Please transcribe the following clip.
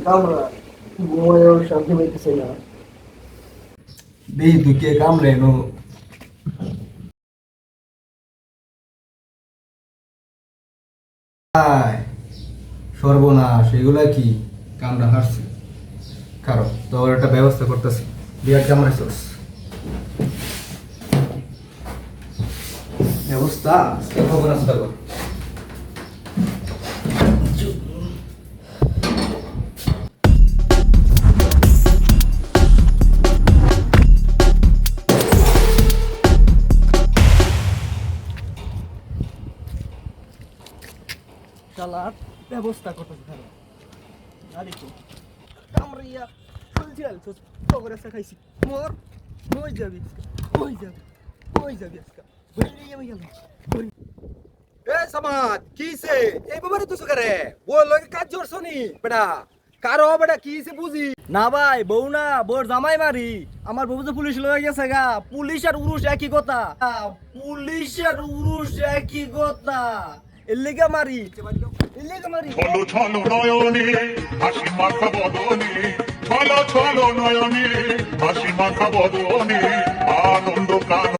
কামড়া ঘুমায়ও শান্তি পাইতেছে না। দেই তুই কে কামড়ে নো। আয়, সর্বনাশ, এগুলা কি কামড়া হারছে। কারো তোর একটা ব্যবস্থা করতেছি। বিয়ার কামড়াইছস ব্যবস্থা খবর আসতে কর। শালার ব্যবস্থা করতেছি খারাপ আরে তো কামড়াইয়া চলছি আলছস খবর আসা খাইছি মোর মই যাবি আজকা বলি আমি গেলাম। এ সমাজ কিসে এই বাবারে তুই করে বল লগে কাজ জোরছনি বেটা কারো বেটা কিসে বুঝি না ভাই বউ না বোর জামাই মারি আমার বউ তো পুলিশ লয়ে গেছে গা। পুলিশ আর উরুষ একই কথা। পুলিশ আর উরুষ একই কথা। এর লেগে মারি ছলো ছলো নয়নে হাসি মাখা বদনে ছলো ছলো নয়নে হাসি মাখা বদনে আনন্দ প্রাণ